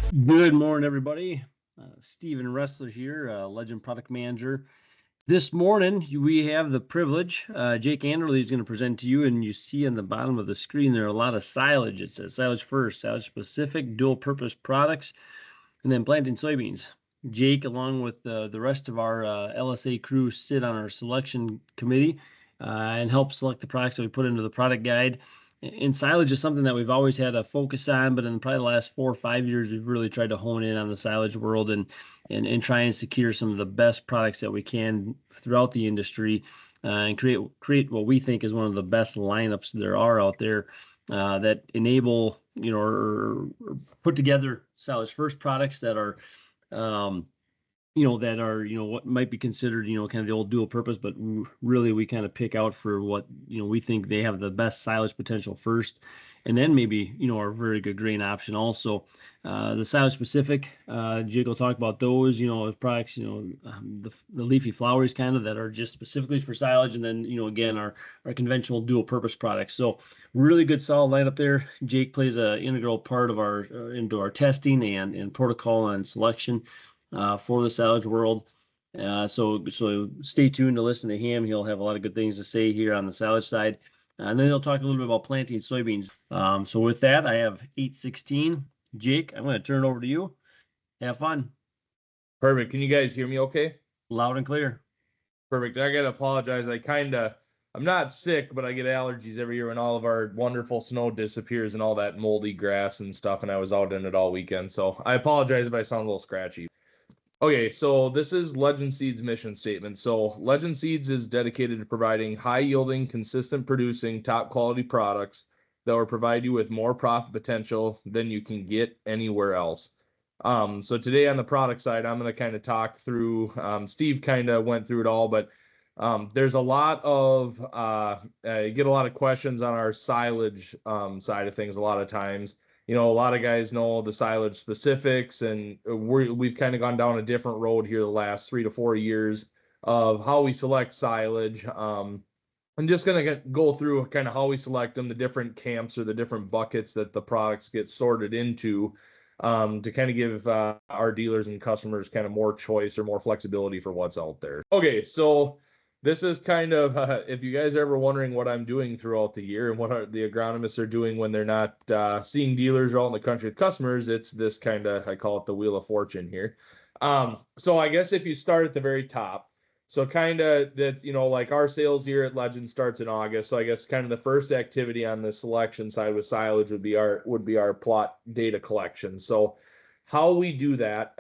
Good morning, everybody. Steven Ressler here, Legend Product Manager. This morning, we have the privilege. Jake Anderley is going to present to you, and you see on the bottom of the screen there are a lot of silage. It says silage first, silage specific, dual purpose products, and then planting soybeans. Jake, along with the rest of our LSA crew, sit on our selection committee and help select the products that we put into the product guide. And silage is something that we've always had a focus on, but in probably the last 4 or 5 years, we've really tried to hone in on the silage world and try and secure some of the best products that we can throughout the industry and create what we think is one of the best lineups there are out there that enable, or put together silage first products that are um, what might be considered, kind of the old dual purpose, but really we kind of pick out for what, we think they have the best silage potential first. And then maybe, our very good grain option also. The silage specific, Jake will talk about those, as products, the leafy flowers kind of that are just specifically for silage. And then, again, our conventional dual purpose products. So really good solid lineup there. Jake plays an integral part of into our testing and protocol and selection for the silage world. So stay tuned to listen to him. He'll have a lot of good things to say here on the silage side. And then he'll talk a little bit about planting soybeans. So with that, I have 816. Jake, I'm going to turn it over to you. Have fun. Perfect. Can you guys hear me okay? Loud and clear. Perfect. I got to apologize. I'm not sick, but I get allergies every year when all of our wonderful snow disappears and all that moldy grass and stuff, and I was out in it all weekend. So I apologize if I sound a little scratchy. Okay, so this is Legend Seeds' mission statement. So Legend Seeds is dedicated to providing high-yielding, consistent producing, top-quality products that will provide you with more profit potential than you can get anywhere else. So today on the product side, I'm going to kind of talk through, Steve kind of went through it all, but there's a lot of, get a lot of questions on our silage side of things a lot of times. A lot of guys know the silage specifics, and we've kind of gone down a different road here the last 3 to 4 years of how we select silage. I'm just going to go through kind of how we select them, the different camps or the different buckets that the products get sorted into to kind of give our dealers and customers kind of more choice or more flexibility for what's out there. Okay, so this is kind of, if you guys are ever wondering what I'm doing throughout the year and what the agronomists are doing when they're not seeing dealers all in the country with customers, it's this kind of, I call it the Wheel of Fortune here. So I guess if you start at the very top, so kind of that, like our sales year at Legend starts in August. So I guess kind of the first activity on the selection side with silage would be our plot data collection. So how we do that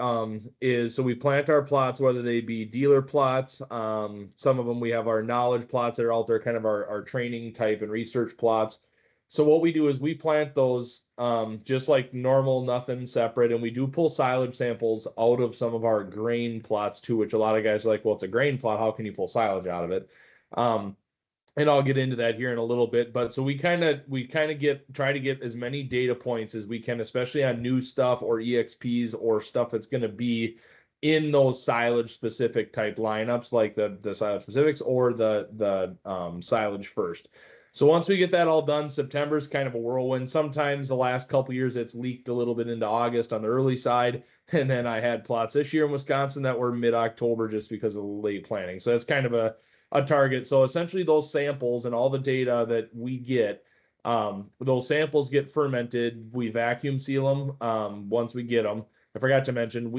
is, so we plant our plots, whether they be dealer plots. Some of them we have our knowledge plots that are out there, kind of our training type and research plots. So what we do is we plant those just like normal, nothing separate. And we do pull silage samples out of some of our grain plots too, which a lot of guys are like, well, it's a grain plot. How can you pull silage out of it? And I'll get into that here in a little bit. But so we kind of try to get as many data points as we can, especially on new stuff or EXPs or stuff that's going to be in those silage specific type lineups, like the silage specifics or the silage first. So once we get that all done, September is kind of a whirlwind. Sometimes the last couple years it's leaked a little bit into August on the early side. And then I had plots this year in Wisconsin that were mid-October just because of the late planting. So that's kind of a target. So essentially those samples and all the data that we get, those samples get fermented. We vacuum seal them once we get them. I forgot to mention,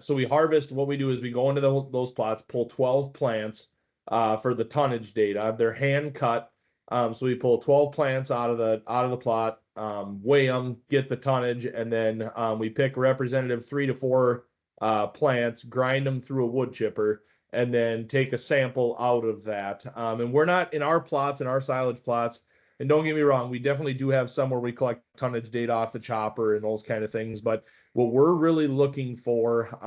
so we harvest. What we do is we go into those plots, pull 12 plants for the tonnage data. They're hand cut. So we pull 12 plants out of the plot, weigh them, get the tonnage, and then we pick representative 3 to 4 plants, grind them through a wood chipper, and then take a sample out of that. And we're not in our plots, in our silage plots, and don't get me wrong, we definitely do have some where we collect tonnage data off the chopper and those kind of things. But what we're really looking for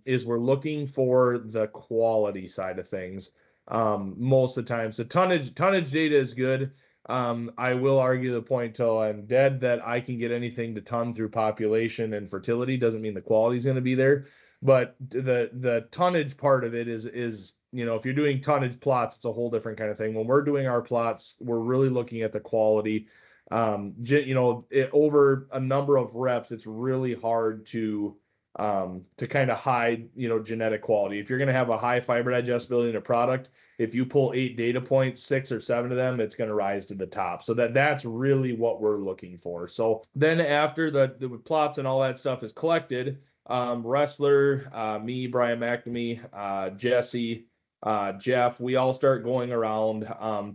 is we're looking for the quality side of things most of the time. So tonnage data is good. I will argue the point till I'm dead that I can get anything to ton through population and fertility. Doesn't mean the quality is going to be there. But the tonnage part of it is, if you're doing tonnage plots, it's a whole different kind of thing. When we're doing our plots, we're really looking at the quality. Over a number of reps, it's really hard to kind of hide, genetic quality. If you're going to have a high fiber digestibility in a product, if you pull 8 data points, 6 or 7 of them, it's going to rise to the top. So that's really what we're looking for. So then after the plots and all that stuff is collected, Wrestler, me, Brian McNamee, Jesse, Jeff, we all start going around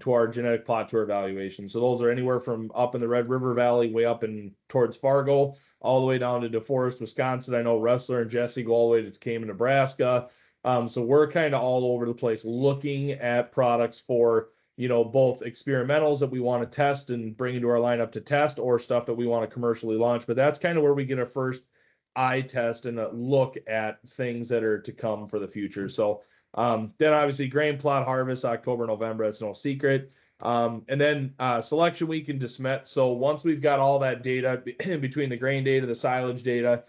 to our genetic plot tour evaluation. So those are anywhere from up in the Red River Valley, way up in towards Fargo, all the way down to DeForest, Wisconsin. I know Wrestler and Jesse go all the way to Cayman, Nebraska. So we're kind of all over the place looking at products for, both experimentals that we want to test and bring into our lineup to test, or stuff that we want to commercially launch. But that's kind of where we get our first eye test and a look at things that are to come for the future. So then obviously grain plot harvest, October, November, it's no secret. And then selection week in DeSmet. So once we've got all that data between the grain data, the silage data,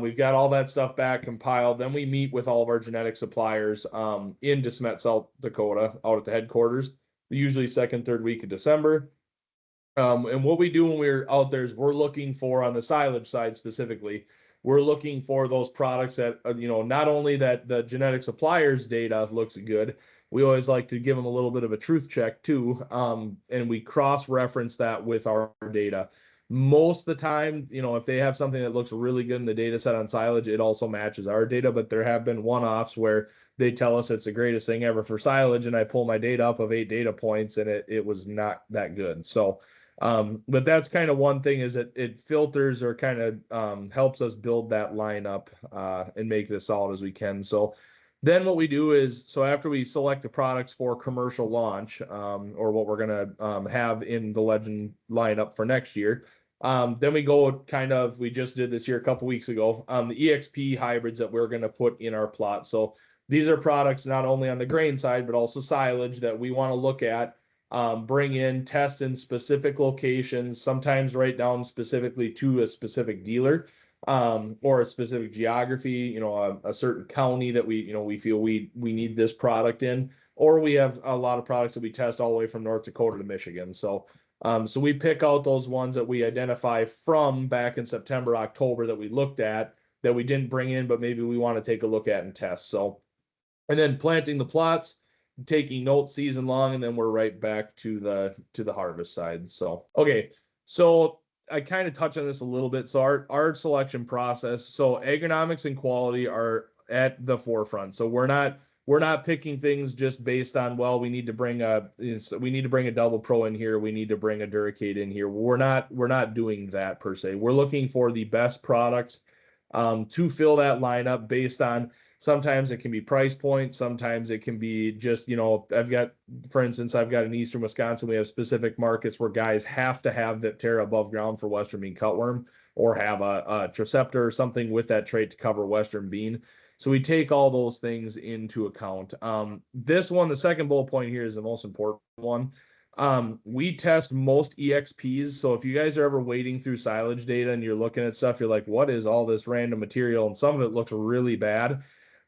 we've got all that stuff back compiled. Then we meet with all of our genetic suppliers in DeSmet, South Dakota, out at the headquarters, usually second, third week of December. And what we do when we're out there is we're looking for, on the silage side specifically, we're looking for those products that, not only that the genetic suppliers data looks good, we always like to give them a little bit of a truth check too. And we cross-reference that with our data. Most of the time, if they have something that looks really good in the data set on silage, it also matches our data. But there have been one-offs where they tell us it's the greatest thing ever for silage, and I pull my data up of 8 data points, and it was not that good. So but that's kind of one thing, is that it filters or kind of helps us build that lineup and make it as solid as we can. So then what we do is, so after we select the products for commercial launch, or what we're going to have in the Legend lineup for next year, then we go we just did this year a couple weeks ago, the EXP hybrids that we're going to put in our plot. So these are products not only on the grain side, but also silage that we want to look at, bring in, test in specific locations, sometimes write down specifically to a specific dealer, or a specific geography, a certain county that we feel we need this product in, or we have a lot of products that we test all the way from North Dakota to Michigan. So we pick out those ones that we identify from back in September, October, that we looked at, that we didn't bring in, but maybe we want to take a look at and test. So, and then planting the plots, taking notes season long, and then we're right back to the harvest side. So, okay. So I kind of touched on this a little bit. So our selection process, so agronomics and quality are at the forefront. So we're not picking things just based on, well, we need to bring a double pro in here, we need to bring a Duracade in here. We're not doing that per se. We're looking for the best products to fill that lineup based on, sometimes it can be price point. Sometimes it can be just, I've got in Eastern Wisconsin, we have specific markets where guys have to have Viptera above ground for Western bean cutworm, or have a Triceptor or something with that trait to cover Western bean. So we take all those things into account. This one, the second bullet point here, is the most important one. We test most EXPs. So if you guys are ever wading through silage data and you're looking at stuff, you're like, what is all this random material? And some of it looks really bad.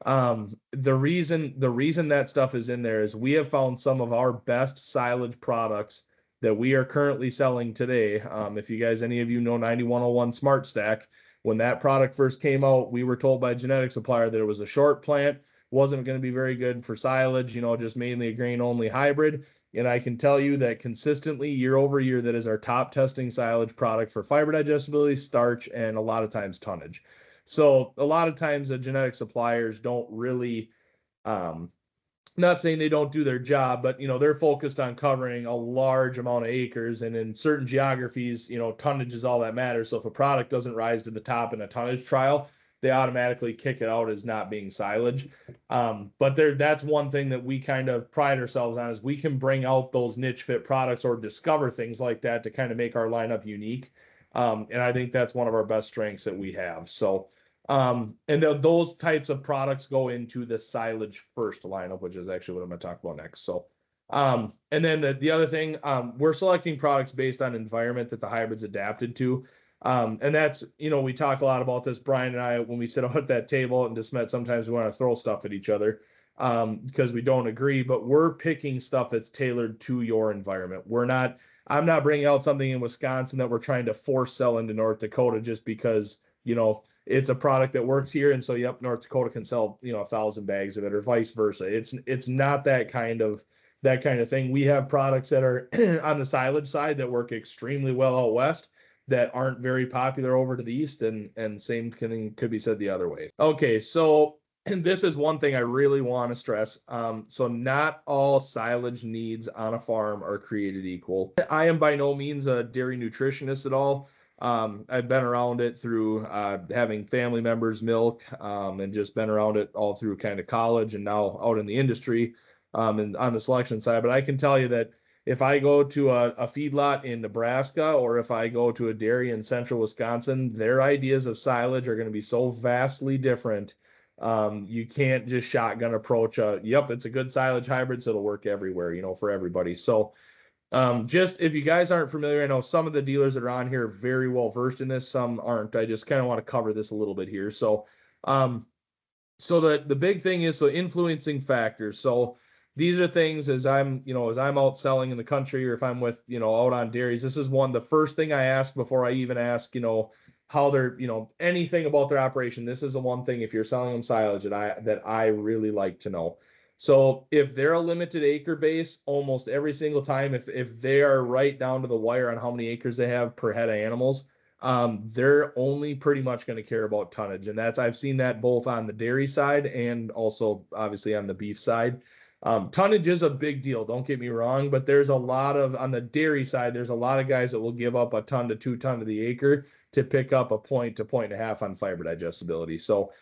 The reason that stuff is in there is we have found some of our best silage products that we are currently selling today. If you guys, any of you know 9101 Smart Stack, when that product first came out, we were told by a genetic supplier that it was a short plant, wasn't going to be very good for silage, just mainly a grain only hybrid. And I can tell you that consistently year over year, that is our top testing silage product for fiber digestibility, starch, and a lot of times tonnage. So a lot of times the genetic suppliers don't really, not saying they don't do their job, but they're focused on covering a large amount of acres, and in certain geographies, tonnage is all that matters. So if a product doesn't rise to the top in a tonnage trial, they automatically kick it out as not being silage. But that's one thing that we kind of pride ourselves on, is we can bring out those niche fit products or discover things like that to kind of make our lineup unique. And I think that's one of our best strengths that we have. So, those types of products go into the silage first lineup, which is actually what I'm going to talk about next. So, and then the other thing, we're selecting products based on environment that the hybrid's adapted to. And that's, we talk a lot about this, Brian and I, when we sit out at that table and just met, sometimes we want to throw stuff at each other. because we don't agree, but we're picking stuff that's tailored to your environment. I'm not bringing out something in Wisconsin that we're trying to force sell into North Dakota just because, it's a product that works here. And so, yep, North Dakota can sell, 1,000 bags of it, or vice versa. It's not that kind of thing. We have products that are on the silage side that work extremely well out west that aren't very popular over to the east, and same thing could be said the other way. Okay, so and this is one thing I really want to stress. So not all silage needs on a farm are created equal. I am by no means a dairy nutritionist at all. I've been around it through having family members milk, and just been around it all through kind of college and now out in the industry, and on the selection side. But I can tell you that if I go to a feedlot in Nebraska, or if I go to a dairy in central Wisconsin, their ideas of silage are going to be so vastly different. You can't just shotgun approach yep, it's a good silage hybrid, so it'll work everywhere, for everybody. So just if you guys aren't familiar, I know some of the dealers that are on here are very well versed in this, some aren't. I just kind of want to cover this a little bit here. So the big thing is, influencing factors. So these are things as I'm out selling in the country, or if I'm with, out on dairies, this is the first thing I ask before I even ask, how they're, anything about their operation. This is the one thing, if you're selling them silage, that I really like to know. So if they're a limited acre base, almost every single time, if they are right down to the wire on how many acres they have per head of animals, they're only pretty much going to care about tonnage. And I've seen that both on the dairy side and also obviously on the beef side. Tonnage is a big deal, don't get me wrong, but on the dairy side, there's a lot of guys that will give up a ton to 2 ton to the acre to pick up a point to point and a half on fiber digestibility. So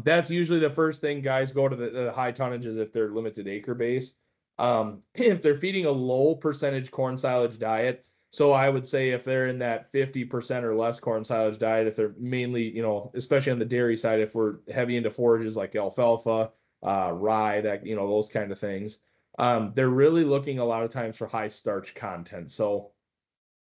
that's usually the first thing guys go to the high tonnages if they're limited acre base. If they're feeding a low percentage corn silage diet, so I would say if they're in that 50% or less corn silage diet, if they're mainly, especially on the dairy side, if we're heavy into forages like alfalfa, rye, those kind of things, they're really looking a lot of times for high starch content. So,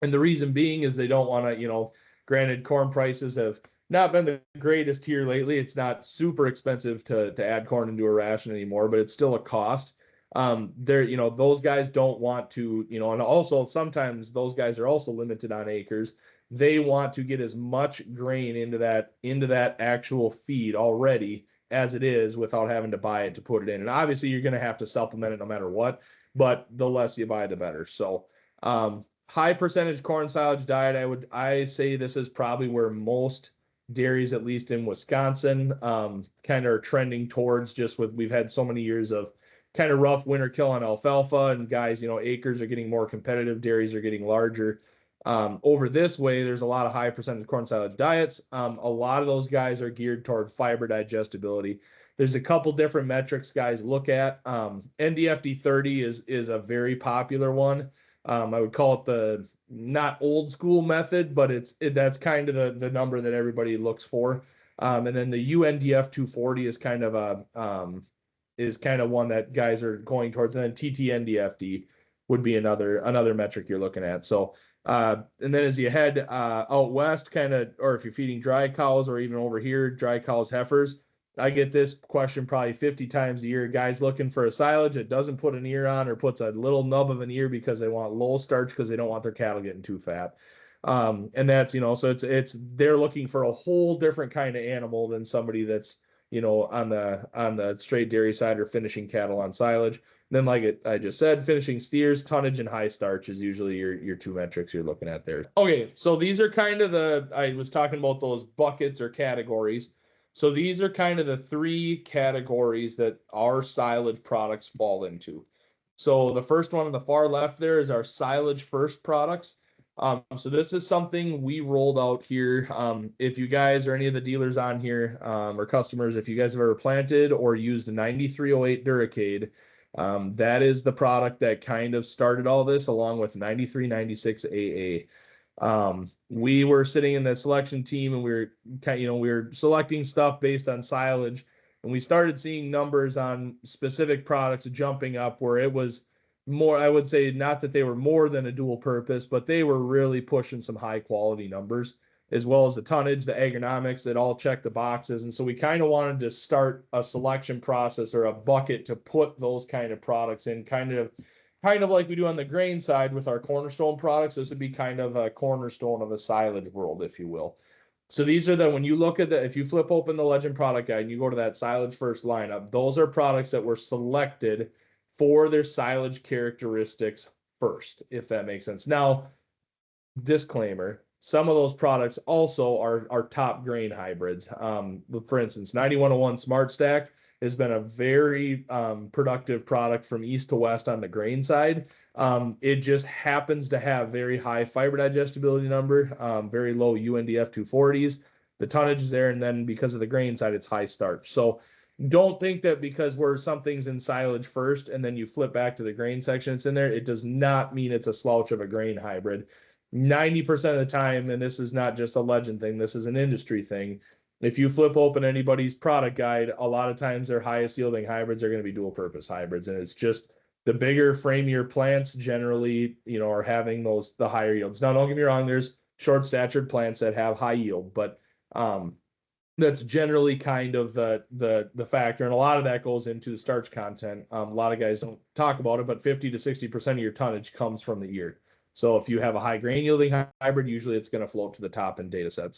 and the reason being is they don't want to, granted, corn prices have not been the greatest here lately. It's not super expensive to add corn into a ration anymore, but it's still a cost. Those guys don't want to, and also sometimes those guys are also limited on acres. They want to get as much grain into that actual feed already as it is without having to buy it to put it in. And obviously you're going to have to supplement it no matter what, but the less you buy, the better. So, high percentage corn silage diet, I say this is probably where most dairies, at least in Wisconsin, kind of are trending towards, we've had so many years of kind of rough winter kill on alfalfa, and guys, acres are getting more competitive, dairies are getting larger. Over this way, there's a lot of high percentage corn silage diets. A lot of those guys are geared toward fiber digestibility. There's a couple different metrics guys look at. NDFD 30 is a very popular one. I would call it the not old school method, but that's kind of the number that everybody looks for. And then the UNDF 240 is kind of one that guys are going towards. And then TTNDFD would be another metric you're looking at. So, and then as you head out west, or if you're feeding dry cows, or even over here, dry cows, heifers, I get this question probably 50 times a year. Guys looking for a silage that doesn't put an ear on, or puts a little nub of an ear because they want low starch because they don't want their cattle getting too fat. And that's, so they're looking for a whole different kind of animal than somebody that's, on the straight dairy side, or finishing cattle on silage. And then, I just said, finishing steers, tonnage, and high starch is usually your 2 metrics you're looking at there. Okay, so these are kind of I was talking about those buckets or categories. So these are kind of the 3 categories that our silage products fall into. So the first one on the far left there is our silage first products. So this is something we rolled out here. If you guys or any of the dealers on here, or customers, if you guys have ever planted or used a 9308 Duracade, that is the product that kind of started all this, along with 9396 AA. We were sitting in the selection team, and we were selecting stuff based on silage, and we started seeing numbers on specific products jumping up where it was more, I would say, not that they were more than a dual purpose, but they were really pushing some high quality numbers. as well as the tonnage, the agronomics, it all check the boxes. And so we kind of wanted to start a selection process or a bucket to put those kind of products in, kind of like we do on the grain side with our cornerstone products. This would be kind of a cornerstone of a silage world, if you will. So these are when you look at if you flip open the Legend product guide and you go to that silage first lineup, those are products that were selected for their silage characteristics first, if that makes sense. Now, disclaimer, some of those products also are top grain hybrids. For instance, 9101 Smart Stack has been a very productive product from east to west on the grain side. It just happens to have very high fiber digestibility number, very low UNDF 240s. The tonnage is there, and then because of the grain side, it's high starch. So don't think that because something's in silage first and then you flip back to the grain section, it's in there. It does not mean it's a slouch of a grain hybrid. 90% of the time, and this is not just a Legend thing, this is an industry thing. If you flip open anybody's product guide, a lot of times their highest yielding hybrids are going to be dual purpose hybrids. And it's just the bigger framier plants generally, are having the higher yields. Now, don't get me wrong, there's short statured plants that have high yield, but that's generally kind of the factor. And a lot of that goes into the starch content. A lot of guys don't talk about it, but 50 to 60% of your tonnage comes from the ear. So if you have a high grain yielding hybrid, usually it's going to float to the top in data sets.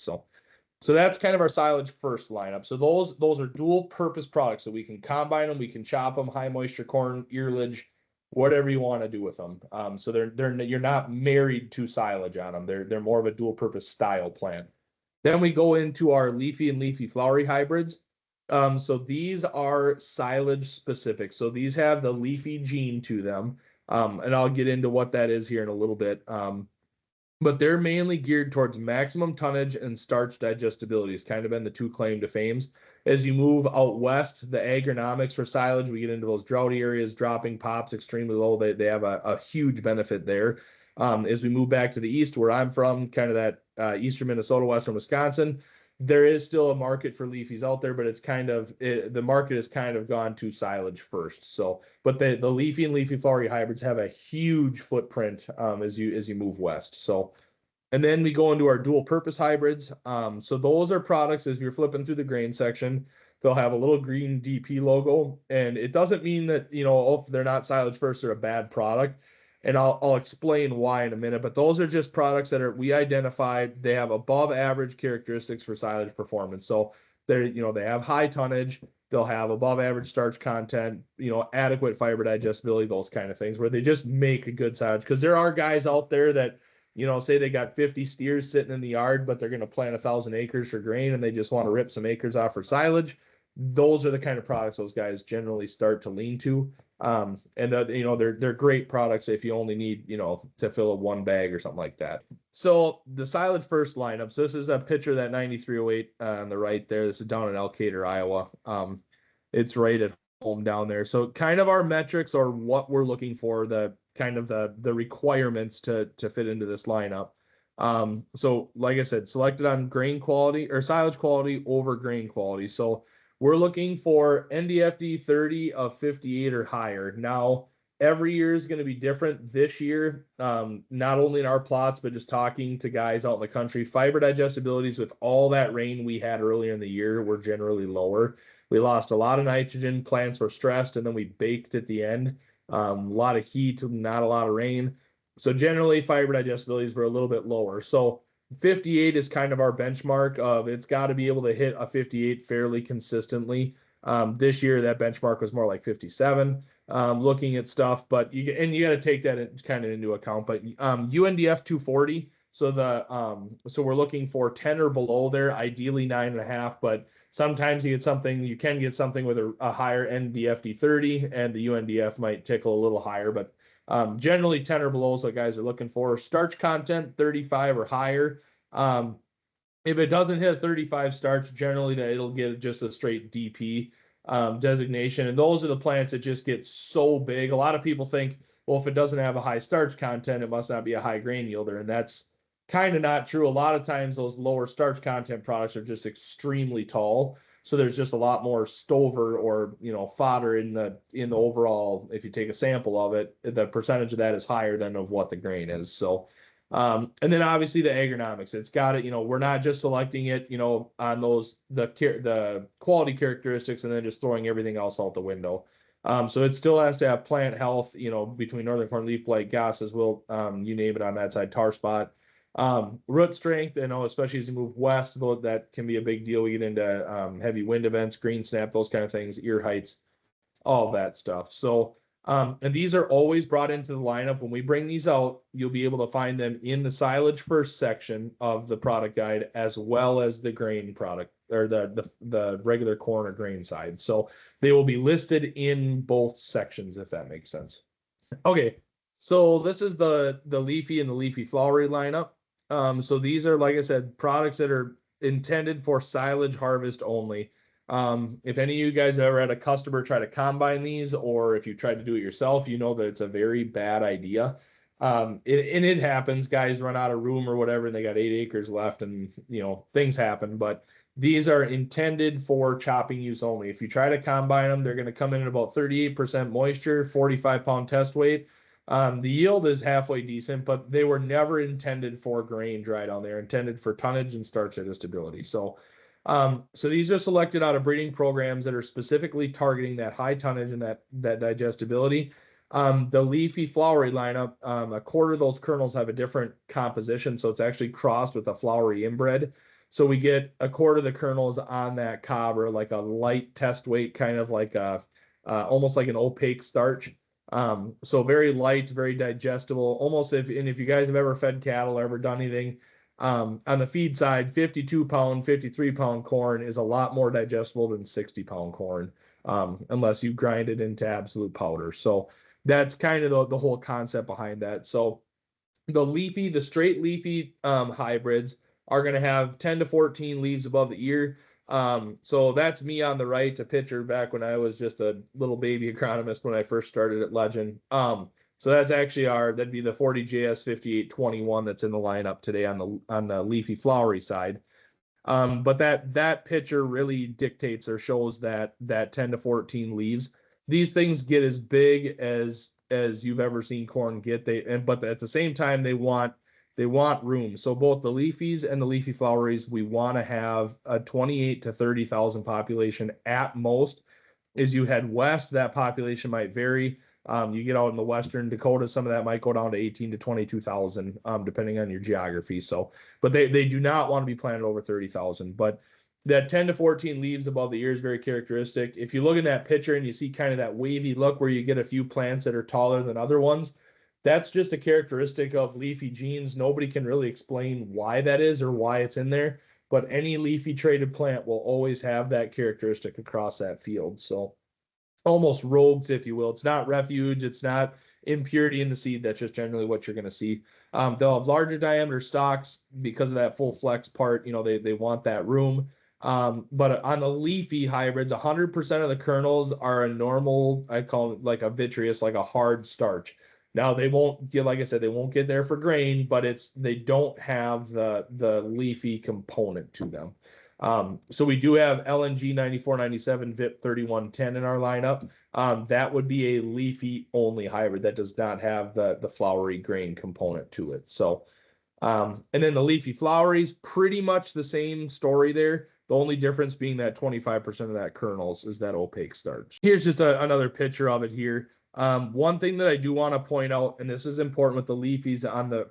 So that's kind of our silage first lineup. So those are dual purpose products. So we can combine them, we can chop them, high moisture corn, earlage, whatever you want to do with them. So you're not married to silage on them. They're more of a dual purpose style plant. Then we go into our leafy and leafy flowery hybrids. So these are silage specific. So these have the leafy gene to them. And I'll get into what that is here in a little bit. But they're mainly geared towards maximum tonnage and starch digestibility. It's kind of been the two claim to fames. As you move out west, the agronomics for silage, we get into those droughty areas, dropping pops extremely low. They have a huge benefit there. As we move back to the east, where I'm from, kind of that eastern Minnesota, western Wisconsin, there is still a market for leafies out there, but it's the market has kind of gone to silage first. So, but the leafy and leafy flowery hybrids have a huge footprint as you move west. So, and then we go into our dual purpose hybrids. So those are products, as you're flipping through the grain section, they'll have a little green DP logo, and it doesn't mean that, if they're not silage first, they're a bad product. And I'll explain why in a minute, but those are just products that we identified. They have above average characteristics for silage performance. So they have high tonnage, they'll have above average starch content, adequate fiber digestibility, those kind of things, where they just make a good silage. Because there are guys out there that, say they got 50 steers sitting in the yard, but they're going to plant 1,000 acres for grain and they just want to rip some acres off for silage. Those are the kind of products those guys generally start to lean to. And they're great products if you only need, to fill a one bag or something like that. So the silage first lineup. So this is a picture of that 9308 on the right there. This is down in Elkader, Iowa. It's right at home down there. So kind of our metrics or what we're looking for, the requirements to fit into this lineup. So like I said, selected on grain quality or silage quality over grain quality. So we're looking for NDFD 30 of 58 or higher. Now, every year is going to be different. This year, not only in our plots, but just talking to guys out in the country, fiber digestibilities with all that rain we had earlier in the year were generally lower. We lost a lot of nitrogen, plants were stressed, and then we baked at the end. A lot of heat, not a lot of rain. So generally, fiber digestibilities were a little bit lower. So 58 is kind of our benchmark of it's got to be able to hit a 58 fairly consistently. This year, that benchmark was more like 57, looking at stuff, but you got to take that kind of into account. But UNDF 240, so we're looking for 10 or below there, ideally 9.5, but sometimes you can get something with a higher NDFD 30, and the UNDF might tickle a little higher, but generally 10 or below is what guys are looking for. Starch content 35 or higher. If it doesn't hit 35 starch, generally it'll get just a straight DP designation. And those are the plants that just get so big. A lot of people think, well, if it doesn't have a high starch content, it must not be a high grain yielder. And that's kind of not true. A lot of times those lower starch content products are just extremely tall. So there's just a lot more stover or, fodder in the overall, if you take a sample of it, the percentage of that is higher than of what the grain is. So And then obviously the agronomics, it's got it, we're not just selecting it, on the quality characteristics and then just throwing everything else out the window. So it still has to have plant health, between northern corn leaf blight, gas as well, you name it on that side, tar spot. Root strength, especially as you move west, though that can be a big deal. We get into heavy wind events, green snap, those kind of things, ear heights, all that stuff. So, and these are always brought into the lineup. When we bring these out, you'll be able to find them in the silage first section of the product guide, as well as the grain product or the regular corn or grain side. So they will be listed in both sections, if that makes sense. Okay, so this is the leafy and the leafy flowery lineup. So these are, like I said, products that are intended for silage harvest only. If any of you guys ever had a customer try to combine these, or if you tried to do it yourself, you know that it's a very bad idea. It happens. Guys run out of room or whatever, and they got 8 acres left, and things happen. But these are intended for chopping use only. If you try to combine them, they're going to come in at about 38% moisture, 45-pound test weight. The yield is halfway decent, but they were never intended for grain dry down. They're intended for tonnage and starch digestibility. So these are selected out of breeding programs that are specifically targeting that high tonnage and that digestibility. The leafy flowery lineup, a quarter of those kernels have a different composition, so it's actually crossed with a flowery inbred. So we get a quarter of the kernels on that cob, or like a light test weight, kind of like almost like an opaque starch. So very light, very digestible, almost if you guys have ever fed cattle or ever done anything, on the feed side, 52-pound, 53-pound corn is a lot more digestible than 60-pound corn, unless you grind it into absolute powder. So that's kind of the whole concept behind that. So the straight leafy hybrids are going to have 10 to 14 leaves above the ear. So that's me on the right, a picture back when I was just a little baby agronomist when I first started at Legend. So that's actually that'd be the 40JS 5821 that's in the lineup today on the leafy flowery side. But that picture really dictates or shows that 10 to 14 leaves. These things get as big as you've ever seen corn get. But at the same time, they want room. So both the leafies and the leafy floweries, we want to have a 28 to 30,000 population at most. As you head west, that population might vary. You get out in the western Dakota, some of that might go down to 18 to 22,000, depending on your geography. So, but they do not want to be planted over 30,000. But that 10 to 14 leaves above the ear is very characteristic. If you look in that picture and you see kind of that wavy look where you get a few plants that are taller than other ones, that's just a characteristic of leafy genes. Nobody can really explain why that is or why it's in there, but any leafy traded plant will always have that characteristic across that field. So almost rogues, if you will. It's not refuge. It's not impurity in the seed. That's just generally what you're going to see. They'll have larger diameter stalks because of that full flex part. They want that room. But on the leafy hybrids, 100% of the kernels are a normal, I call it like a vitreous, like a hard starch. Now they won't get, like I said, they won't get there for grain, but they don't have the leafy component to them. So we do have LNG 9497 VIP 3110 in our lineup. That would be a leafy only hybrid that does not have the flowery grain component to it. So, and then the leafy floweries, pretty much the same story there. The only difference being that 25% of that kernels is that opaque starch. Here's just another picture of it here. One thing that I do want to point out, and this is important with the leafies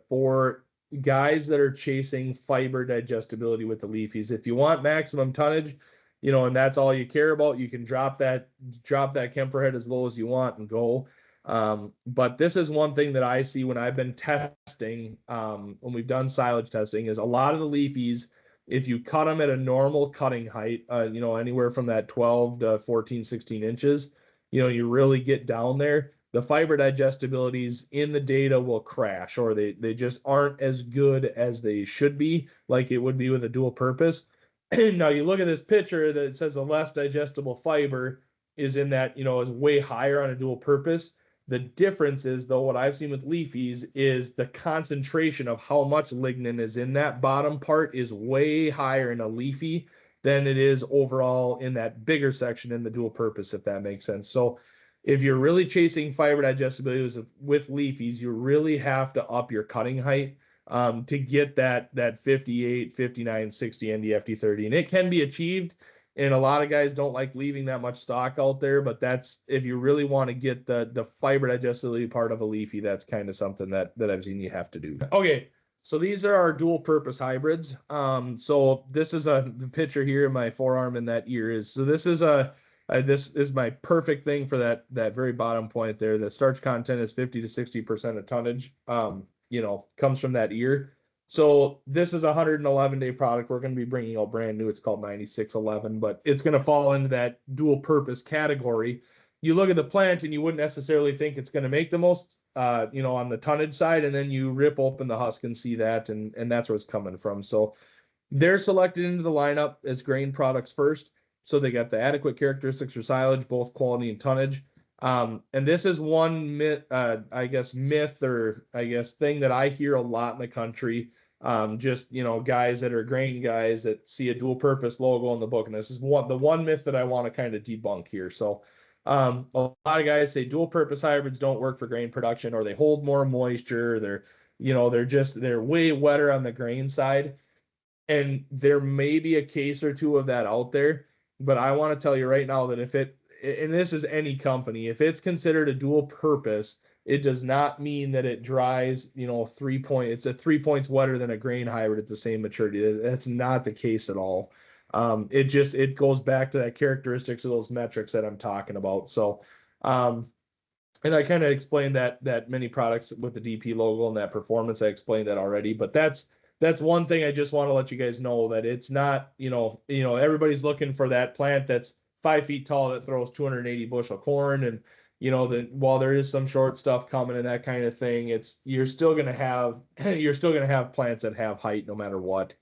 for guys that are chasing fiber digestibility with the leafies, if you want maximum tonnage, and that's all you care about, you can drop that Kemper head as low as you want and go. But this is one thing that I see when I've been testing, when we've done silage testing, is a lot of the leafies, if you cut them at a normal cutting height, anywhere from that 12 to 14, 16 inches, you really get down there, the fiber digestibilities in the data will crash, or they just aren't as good as they should be, like it would be with a dual purpose. Now you look at this picture that says the less digestible fiber is in that, is way higher on a dual purpose. The difference is, though, what I've seen with leafies is the concentration of how much lignin is in that bottom part is way higher in a leafy than it is overall in that bigger section in the dual purpose, if that makes sense. So if you're really chasing fiber digestibility with leafies, you really have to up your cutting height. to get that 58, 59, 60 NDFT30. And it can be achieved. And a lot of guys don't like leaving that much stock out there, but that's, if you really want to get the fiber digestibility part of a leafy, that's kind of something that I've seen you have to do. Okay. So these are our dual purpose hybrids. So this is the picture here in my forearm and that ear is, so this is this is my perfect thing for that very bottom point there. The starch content is 50 to 60% of tonnage, comes from that ear. So this is a 111-day product. We're going to be bringing out brand new. It's called 9611, but it's going to fall into that dual purpose category. You look at the plant and you wouldn't necessarily think it's going to make the most, on the tonnage side, and then you rip open the husk and see that, and that's where it's coming from. So they're selected into the lineup as grain products first. So they got the adequate characteristics for silage, both quality and tonnage. And this is one myth, or thing that I hear a lot in the country. Guys that are grain guys that see a dual purpose logo in the book. And this is the one myth that I want to kind of debunk here. So a lot of guys say dual purpose hybrids don't work for grain production, or they hold more moisture. They're way wetter on the grain side. And there may be a case or two of that out there, but I want to tell you right now that and this is any company, if it's considered a dual purpose, it does not mean that it dries, 3 points. It's at 3 points wetter than a grain hybrid at the same maturity. That's not the case at all. It goes back to that characteristics of those metrics that I'm talking about. So, and I kind of explained that many products with the DP logo and that performance, I explained that already, but that's one thing I just want to let you guys know, that it's not, everybody's looking for that plant that's 5 feet tall that throws 280 bushel corn. And, while there is some short stuff coming and that kind of thing, you're still going to have plants that have height no matter what.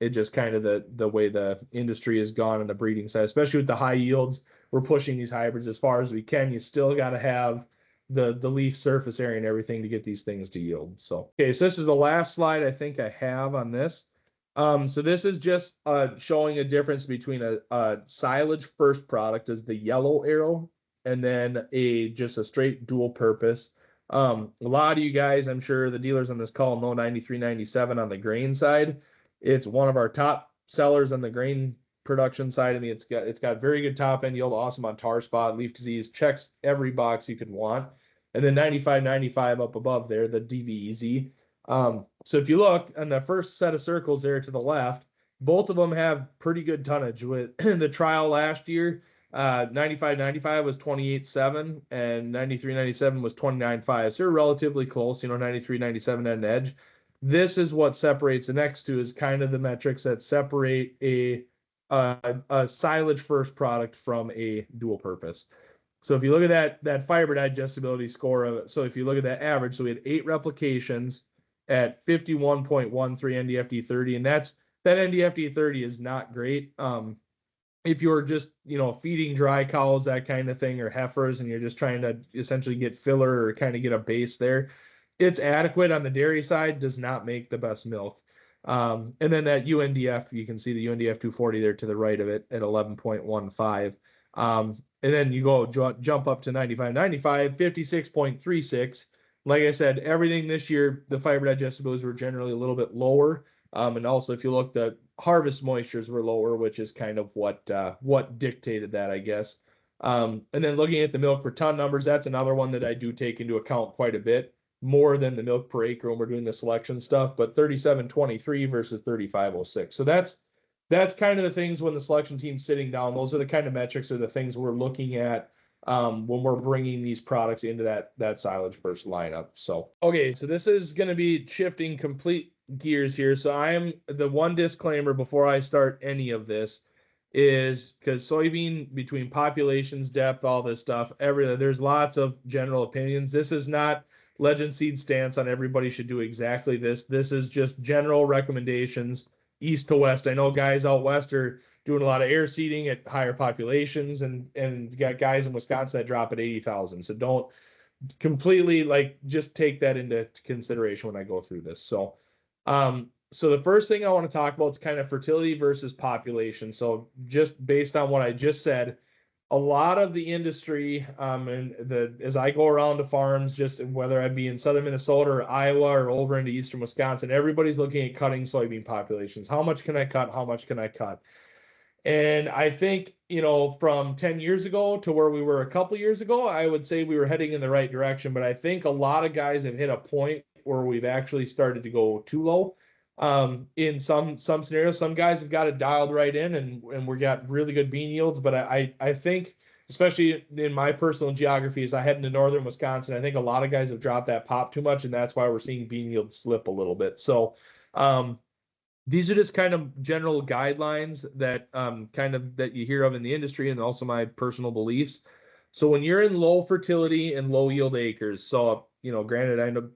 It just kind of the way the industry has gone on the breeding side, especially with the high yields, we're pushing these hybrids as far as we can. You still got to have the leaf surface area and everything to get these things to yield. So, okay, so this is the last slide I think I have on this. So this is just showing a difference between a silage first product as the yellow arrow, and then just a straight dual purpose. A lot of you guys, I'm sure the dealers on this call know 9397 on the grain side. It's one of our top sellers on the grain production side. I mean, it's got very good top end yield, awesome on tar spot, leaf disease, checks every box you could want. And then 9595 up above there, the DVEZ. So if you look on the first set of circles there to the left, both of them have pretty good tonnage. With the trial last year, 9595 was 28.7 and 9397 was 29.5. So they're relatively close, 9397 had an edge. This is what separates the next two, is kind of the metrics that separate a silage first product from a dual purpose. So if you look at that fiber digestibility score so if you look at that average, so we had 8 replications at 51.13 NDFT30, and that NDFT30 is not great. If you're just, feeding dry cows, that kind of thing, or heifers, and you're just trying to essentially get filler or kind of get a base there, it's adequate. On the dairy side, does not make the best milk. And then that UNDF, you can see the UNDF 240 there to the right of it at 11.15. And then you go jump up to 95, 56.36. Like I said, everything this year, the fiber digestibilities were generally a little bit lower. And also, if you look, the harvest moistures were lower, which is kind of what dictated that, I guess. And then looking at the milk per ton numbers, that's another one that I do take into account quite a bit, more than the milk per acre when we're doing the selection stuff, but 3723 versus 3506. So that's kind of the things when the selection team's sitting down. Those are the kind of metrics or the things we're looking at when we're bringing these products into that silage first lineup. So, okay, so this is going to be shifting complete gears here. So the one disclaimer before I start any of this is, because soybean, between populations, depth, all this stuff, there's lots of general opinions. This is not Legend Seed stance on everybody should do exactly this. This is just general recommendations, east to west. I know guys out west are doing a lot of air seeding at higher populations, and you got guys in Wisconsin that drop at 80,000. So don't completely just take that into consideration when I go through this. So, so the first thing I want to talk about is kind of fertility versus population. So just based on what I just said, a lot of the industry, as I go around to farms, just whether I be in southern Minnesota or Iowa or over into eastern Wisconsin, everybody's looking at cutting soybean populations. How much can I cut? How much can I cut? And I think, from 10 years ago to where we were a couple years ago, I would say we were heading in the right direction. But I think a lot of guys have hit a point where we've actually started to go too low. In some scenarios, some guys have got it dialed right in, and we got really good bean yields. But I think, especially in my personal geography, as I head into northern Wisconsin, I think a lot of guys have dropped that pop too much, and that's why we're seeing bean yield slip a little bit. So, these are just kind of general guidelines that that you hear of in the industry, and also my personal beliefs. So when you're in low fertility and low yield acres, so granted, I know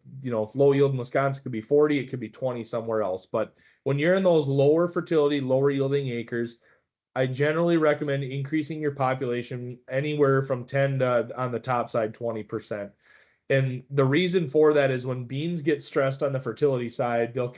low yield in Wisconsin could be 40, it could be 20 somewhere else, but when you're in those lower fertility, lower yielding acres, I generally recommend increasing your population anywhere from 10 to, on the top side, 20%. And the reason for that is when beans get stressed on the fertility side, they'll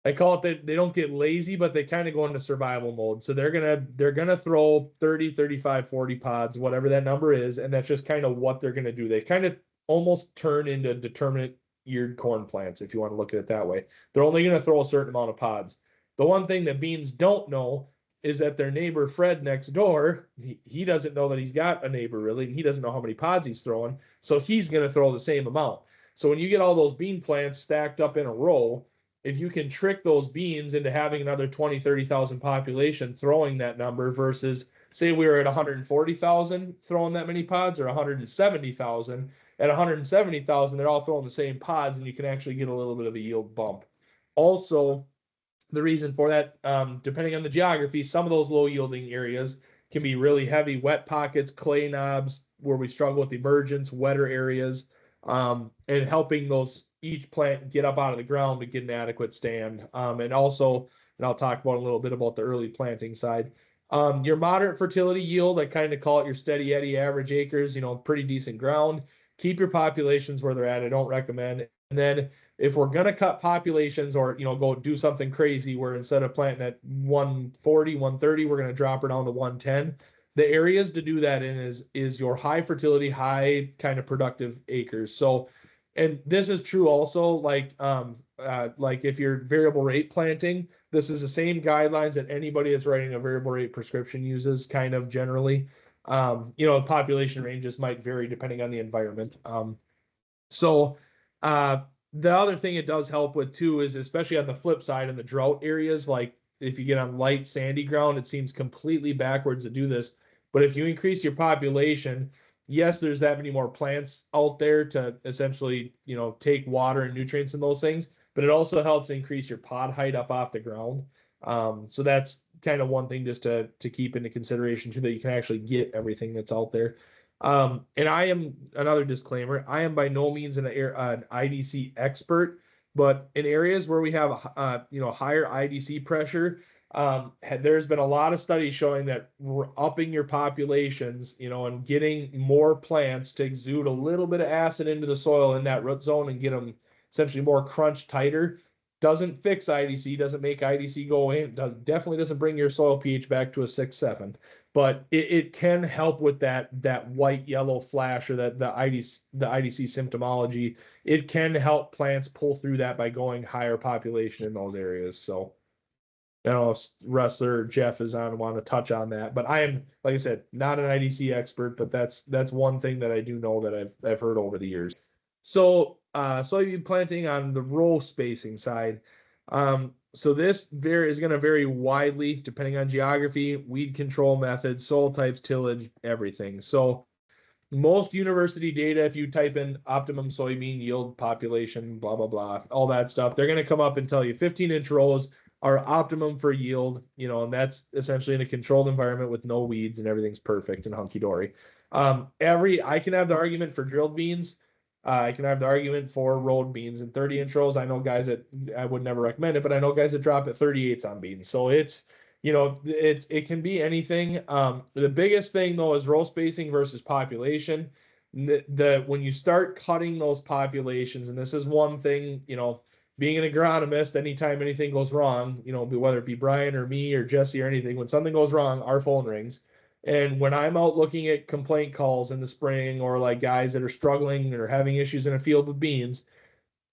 I call it that they don't get lazy, but they kind of go into survival mode. So they're gonna throw 30, 35, 40 pods, whatever that number is, and that's just kind of what they're gonna do. They kind of almost turn into determinate eared corn plants, if you want to look at it that way. They're only gonna throw a certain amount of pods. The one thing that beans don't know is that their neighbor Fred next door, he doesn't know that he's got a neighbor really, and he doesn't know how many pods he's throwing. So he's gonna throw the same amount. So when you get all those bean plants stacked up in a row, if you can trick those beans into having another 20, 30,000 population throwing that number versus say we were at 140,000 throwing that many pods, or 170,000, at 170,000, they're all throwing the same pods, and you can actually get a little bit of a yield bump. Also, the reason for that, depending on the geography, some of those low yielding areas can be really heavy wet pockets, clay knobs, where we struggle with emergence, wetter areas, and helping each plant get up out of the ground to get an adequate stand. And also, and I'll talk about a little bit about the early planting side. Your moderate fertility yield, I kind of call it your steady Eddie average acres, pretty decent ground. Keep your populations where they're at. I don't recommend. And then if we're going to cut populations, or, go do something crazy where instead of planting at 140, 130, we're going to drop her down to 110. The areas to do that in is your high fertility, high kind of productive acres. So, and this is true also, like if you're variable rate planting, this is the same guidelines that anybody that's writing a variable rate prescription uses, kind of generally. The population ranges might vary depending on the environment. So the other thing it does help with too is, especially on the flip side in the drought areas, like if you get on light sandy ground, it seems completely backwards to do this. But if you increase your population, yes, there's that many more plants out there to essentially, take water and nutrients and those things, but it also helps increase your pod height up off the ground. So that's kind of one thing just to keep into consideration too, that you can actually get everything that's out there. And I am, another disclaimer, I am by no means an IDC expert, but in areas where we have, higher IDC pressure, there's been a lot of studies showing that upping your populations, and getting more plants to exude a little bit of acid into the soil in that root zone and get them essentially more crunch tighter, doesn't fix IDC, doesn't make IDC go away. Definitely doesn't bring your soil pH back to a 6-7, but it can help with that white yellow flash, or that the IDC symptomology. It can help plants pull through that by going higher population in those areas. So I don't know if Wrestler or Jeff is on, want to touch on that, but I am, like I said, not an IDC expert, but that's one thing that I do know that I've heard over the years. So soybean planting on the row spacing side. So this is going to vary widely depending on geography, weed control methods, soil types, tillage, everything. So most university data, if you type in optimum soybean yield population, blah, blah, blah, all that stuff, they're going to come up and tell you 15-inch rows are optimum for yield, and that's essentially in a controlled environment with no weeds and everything's perfect and hunky-dory. I can have the argument for drilled beans. I can have the argument for road beans and 30-inch rows. I know guys that, I would never recommend it, but I know guys that drop at 38s on beans. So it's, it can be anything. The biggest thing though is row spacing versus population. When you start cutting those populations, and this is one thing, being an agronomist, anytime anything goes wrong, whether it be Brian or me or Jesse or anything, when something goes wrong, our phone rings. And when I'm out looking at complaint calls in the spring, or like guys that are struggling or having issues in a field with beans,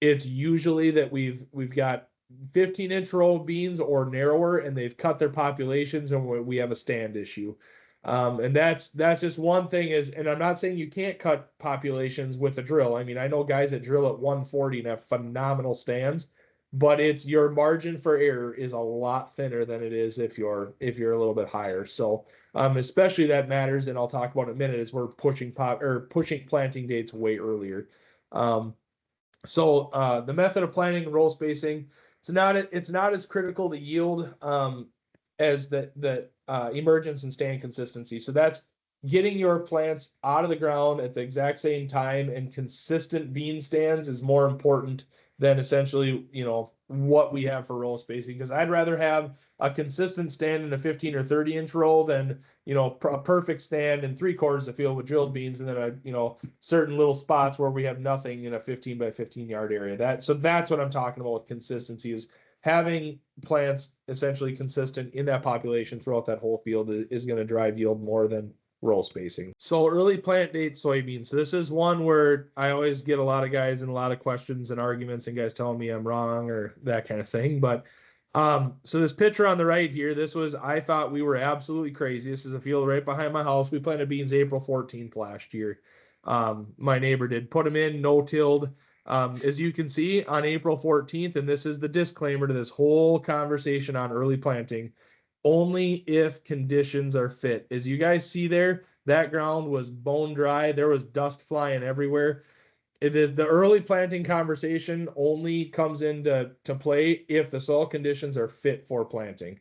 it's usually that we've got 15-inch row of beans or narrower, and they've cut their populations, and we have a stand issue. And that's just one thing is, and I'm not saying you can't cut populations with a drill. I mean, I know guys that drill at 140 and have phenomenal stands, but it's your margin for error is a lot thinner than it is if you're a little bit higher. So especially that matters, and I'll talk about in a minute, is we're pushing planting dates way earlier. So the method of planting and row spacing, it's not as critical to yield as the emergence and stand consistency. So that's getting your plants out of the ground at the exact same time, and consistent bean stands is more important than essentially, what we have for row spacing. Because I'd rather have a consistent stand in a 15 or 30-inch row than, a perfect stand in 3/4 of the field with drilled beans, and then certain little spots where we have nothing in a 15 by 15 yard area. So that's what I'm talking about with consistency, is having plants essentially consistent in that population throughout that whole field is going to drive yield more than row spacing. So early plant date soybeans. So this is one where I always get a lot of guys and a lot of questions and arguments, and guys telling me I'm wrong or that kind of thing. But so this picture on the right here, I thought we were absolutely crazy. This is a field right behind my house. We planted beans April 14th last year. My neighbor did put them in, no-tilled. As you can see on April 14th, and this is the disclaimer to this whole conversation on early planting, only if conditions are fit. As you guys see there, that ground was bone dry. There was dust flying everywhere. It is the early planting conversation only comes into play if the soil conditions are fit for planting.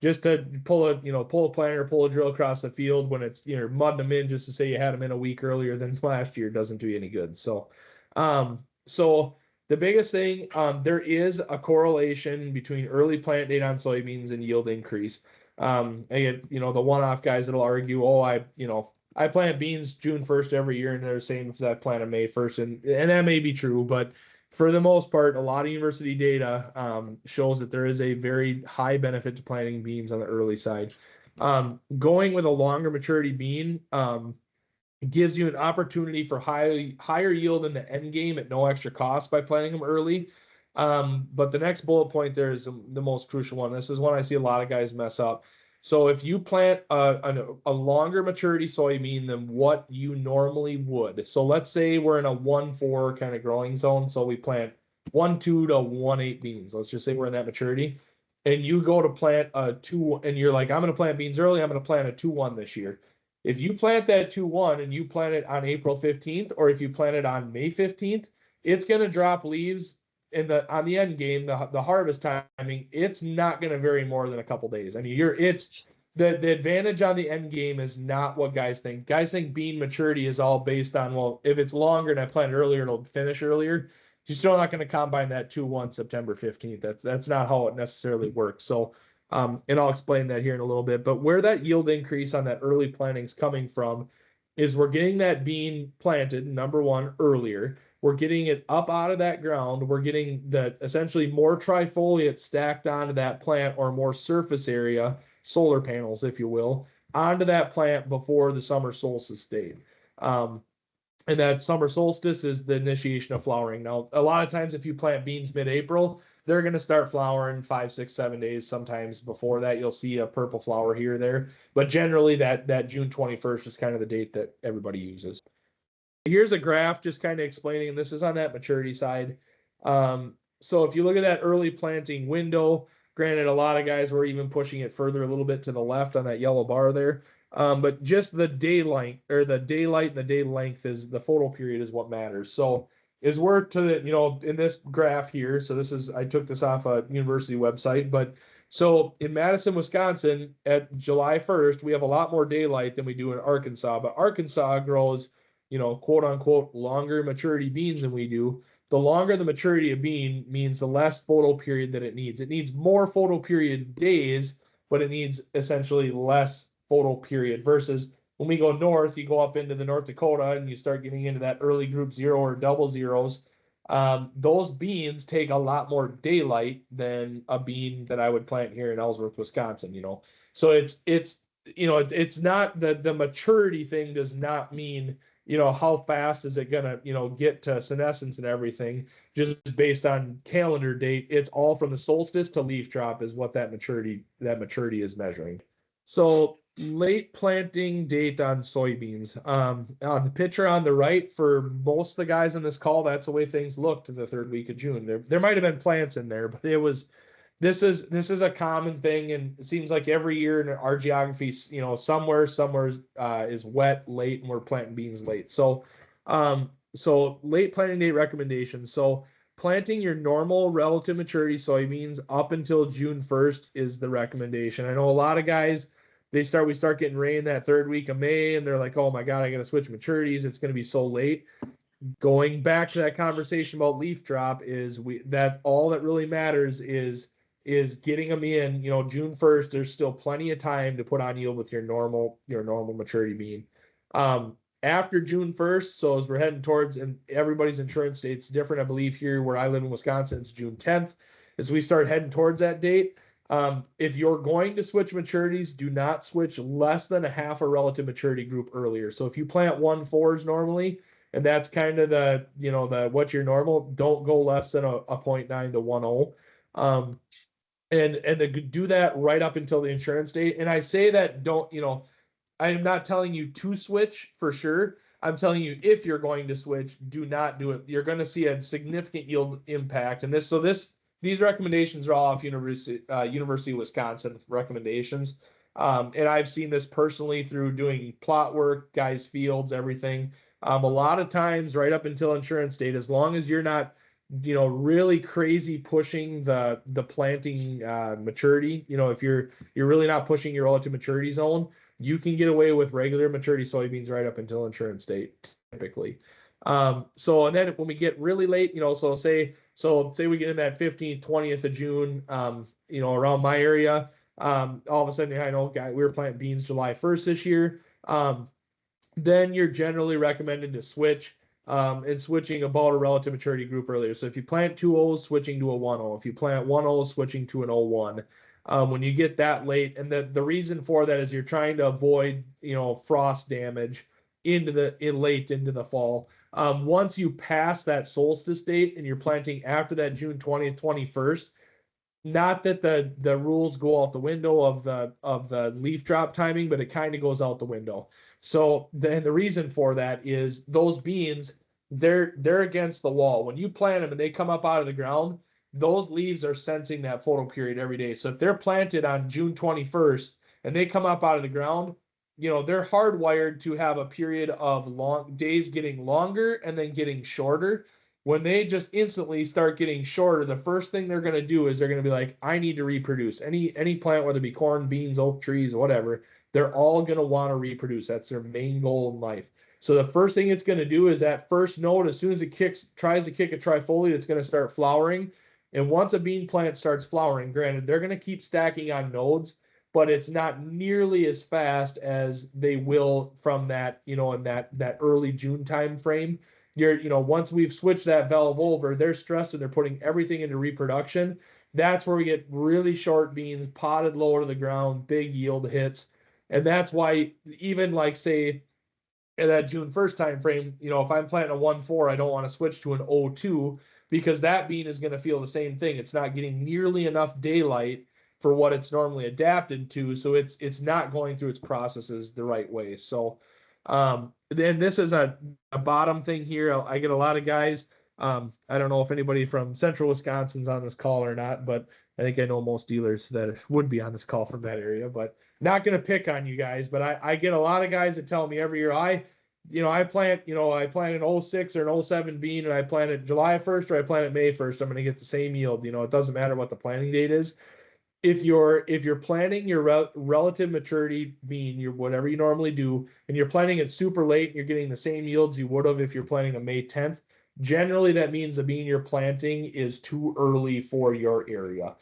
Just to pull a planter, pull a drill across the field when it's, mudding them in just to say you had them in a week earlier than last year doesn't do you any good. So the biggest thing, there is a correlation between early plant date on soybeans and yield increase. I get, the one-off guys that'll argue, I plant beans June 1st every year, and they're the same as I plant them May 1st. And that may be true, but for the most part, a lot of university data shows that there is a very high benefit to planting beans on the early side. Going with a longer maturity bean, gives you an opportunity for higher yield in the end game at no extra cost by planting them early. But the next bullet point there is the most crucial one. This is one I see a lot of guys mess up. So if you plant a longer maturity soybean than what you normally would, so let's say we're in a 1-4 kind of growing zone, so we plant 1-2 to 1-8 beans. Let's just say we're in that maturity, and you go to plant a 2, and you're like, I'm going to plant beans early. I'm going to plant a 2-1 this year. If you plant that 2-1 and you plant it on April 15th, or if you plant it on May 15th, it's going to drop leaves on the end game, the harvest timing. It's not going to vary more than a couple days. I mean, the advantage on the end game is not what guys think. Guys think bean maturity is all based on, well, if it's longer and I plant earlier, it'll finish earlier. You're still not going to combine that 2-1 September 15th. That's not how it necessarily works. So, and I'll explain that here in a little bit. But where that yield increase on that early planting is coming from is we're getting that bean planted, number one, earlier. We're getting it up out of that ground. We're getting the essentially more trifoliate stacked onto that plant, or more surface area, solar panels, if you will, onto that plant before the summer solstice date. And that summer solstice is the initiation of flowering. Now, a lot of times if you plant beans mid-April, they're going to start flowering 5, 6, 7 days. Sometimes before that, you'll see a purple flower here or there. But generally, that June 21st is kind of the date that everybody uses. Here's a graph just kind of explaining, this is on that maturity side. So if you look at that early planting window, granted, a lot of guys were even pushing it further a little bit to the left on that yellow bar there. But just the daylight and the day length is the photo period is what matters. So is we're to the, in this graph here. So I took this off a university website, but so in Madison, Wisconsin at July 1st, we have a lot more daylight than we do in Arkansas, but Arkansas grows, quote unquote, longer maturity beans than we do. The longer the maturity of bean means the less photo period that it needs. It needs more photo period days, but it needs essentially less photo period versus when we go north, you go up into the North Dakota and you start getting into that early group 0 or double zeros. Those beans take a lot more daylight than a bean that I would plant here in Ellsworth, Wisconsin, So it's not the maturity thing does not mean, how fast is it gonna, get to senescence and everything, just based on calendar date. It's all from the solstice to leaf drop is what that maturity is measuring. So late planting date on soybeans. On the picture on the right, for most of the guys in this call, that's the way things looked the third week of June. There might have been plants in there, but this is a common thing, and it seems like every year in our geography, somewhere is wet late, and we're planting beans late. So late planting date recommendations. So planting your normal relative maturity soybeans up until June 1st is the recommendation. I know a lot of guys, we start getting rain that third week of May, and they're like, oh my God, I got to switch maturities. It's going to be so late. Going back to that conversation about leaf drop that all that really matters is getting them in, June 1st. There's still plenty of time to put on yield with your normal maturity bean. After June 1st, so as we're heading towards, and everybody's insurance date's different, I believe here where I live in Wisconsin, it's June 10th. As we start heading towards that date, if you're going to switch maturities, do not switch less than a half a relative maturity group earlier. So if you plant 1.4s normally, and that's kind of what's your normal, don't go less than a 0.9 to 1.0. And do that right up until the insurance date. And I say that I am not telling you to switch for sure. I'm telling you, if you're going to switch, do not do it. You're going to see a significant yield impact. And these recommendations are all off University of Wisconsin recommendations. And I've seen this personally through doing plot work, guys' fields, everything. A lot of times right up until insurance date, as long as you're not, really crazy pushing the planting maturity, if you're really not pushing your relative maturity zone, you can get away with regular maturity soybeans right up until insurance date typically. So, and then when we get really late, so say we get in that 15th, 20th of June, around my area, all of a sudden, I know we were planting beans July 1st this year. Then you're generally recommended to switch, and switching about a relative maturity group earlier. So if you plant 2.0, switching to a 1.0. If you plant 1.0, switching to an 0.1. When you get that late, and the reason for that is you're trying to avoid, frost damage late into the fall. Once you pass that solstice date and you're planting after that June 20th, 21st, not that the rules go out the window of the leaf drop timing, but it kind of goes out the window. So the reason for that is those beans, they're against the wall. When you plant them and they come up out of the ground, those leaves are sensing that photo period every day. So if they're planted on June 21st and they come up out of the ground, they're hardwired to have a period of long days getting longer and then getting shorter. When they just instantly start getting shorter, the first thing they're going to do is they're going to be like, I need to reproduce. Any plant, whether it be corn, beans, oak trees, whatever, they're all going to want to reproduce. That's their main goal in life. So the first thing it's going to do is that first node, as soon as it tries to kick a trifoliate, it's going to start flowering. And once a bean plant starts flowering, granted, they're going to keep stacking on nodes, but it's not nearly as fast as they will from that, in that early June time frame. Once we've switched that valve over, they're stressed and they're putting everything into reproduction. That's where we get really short beans, potted low to the ground, big yield hits. And that's why even like say in that June 1st time frame, if I'm planting a 1.4, I don't want to switch to an 0.2 because that bean is going to feel the same thing. It's not getting nearly enough daylight for what it's normally adapted to. So it's not going through its processes the right way. So then this is a bottom thing here. I get a lot of guys. I don't know if anybody from central Wisconsin's on this call or not, but I think I know most dealers that would be on this call from that area, but not going to pick on you guys. But I get a lot of guys that tell me every year, I plant an 06 or an 07 bean and I plant it July 1st or I plant it May 1st. I'm going to get the same yield. It doesn't matter what the planting date is. If you're planting your relative maturity bean, whatever you normally do, and you're planting it super late, and you're getting the same yields you would have if you're planting a May 10th. Generally, that means the bean you're planting is too early for your area.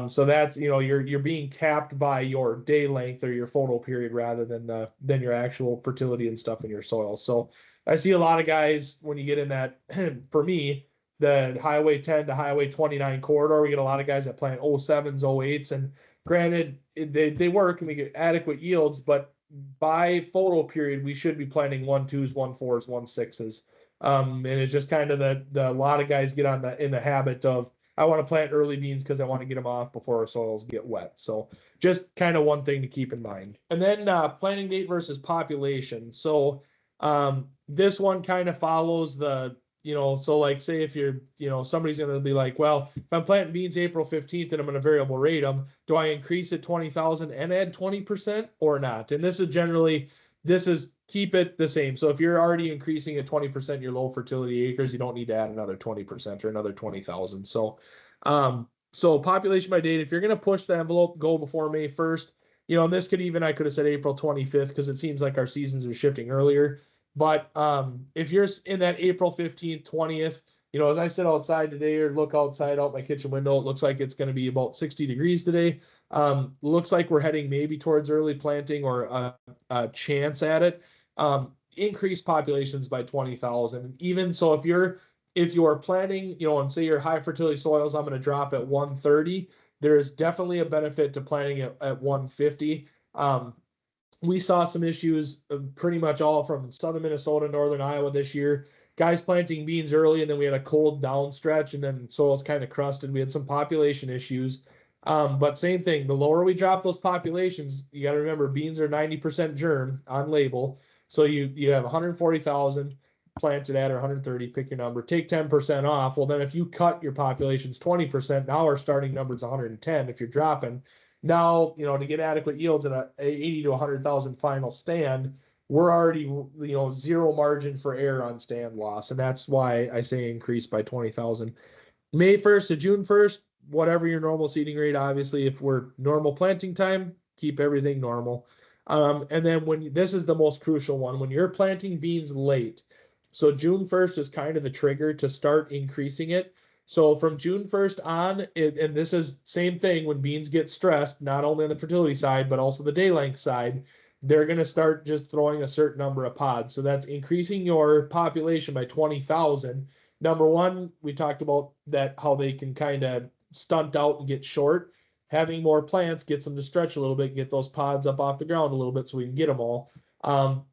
So that's you're being capped by your day length or your photo period rather than your actual fertility and stuff in your soil. So I see a lot of guys when you get in that. For me, the Highway 10 to Highway 29 corridor, we get a lot of guys that plant 07s, 08s, and Granted, they work and we get adequate yields, but by photo period, we should be planting 1.2s, 1.4s, 1.6s. And it's just kind of the a lot of guys get on in the habit of, I want to plant early beans because I want to get them off before our soils get wet. So just kind of one thing to keep in mind. And then planting date versus population. So this one kind of follows the, so like say if you're, somebody's going to be like, well, if I'm planting beans April 15th and I'm going to variable rate them, do I increase it 20,000 and add 20% or not? And this is keep it the same. So if you're already increasing at 20% your low fertility acres, you don't need to add another 20% or another 20,000. So population by date, if you're going to push the envelope, go before May 1st. And this I could have said April 25th because it seems like our seasons are shifting earlier. But if you're in that April 15th, 20th, as I sit outside today or look outside out my kitchen window, it looks like it's going to be about 60 degrees today. Looks like we're heading maybe towards early planting or a chance at it. Increase populations by 20,000. Even so, if you're planting, and say your high fertility soils, I'm going to drop at 130. There is definitely a benefit to planting at 150. We saw some issues pretty much all from southern Minnesota, northern Iowa this year. Guys planting beans early, and then we had a cold down stretch, and then soils kind of crusted. We had some population issues. But same thing, the lower we drop those populations, you got to remember beans are 90% germ on label. So you have 140,000 planted at, or 130, pick your number, take 10% off. Well, then if you cut your populations 20%, now our starting number is 110 if you're dropping. Now, to get adequate yields at a 80 to 100,000 final stand, we're already, zero margin for error on stand loss. And that's why I say increase by 20,000. May 1st to June 1st, whatever your normal seeding rate, obviously, if we're normal planting time, keep everything normal. And then this is the most crucial one, when you're planting beans late. So June 1st is kind of the trigger to start increasing it. So from June 1st on, and this is same thing when beans get stressed, not only on the fertility side, but also the day length side, they're going to start just throwing a certain number of pods. So that's increasing your population by 20,000. Number one, we talked about that, how they can kind of stunt out and get short. Having more plants gets them to stretch a little bit, get those pods up off the ground a little bit so we can get them all.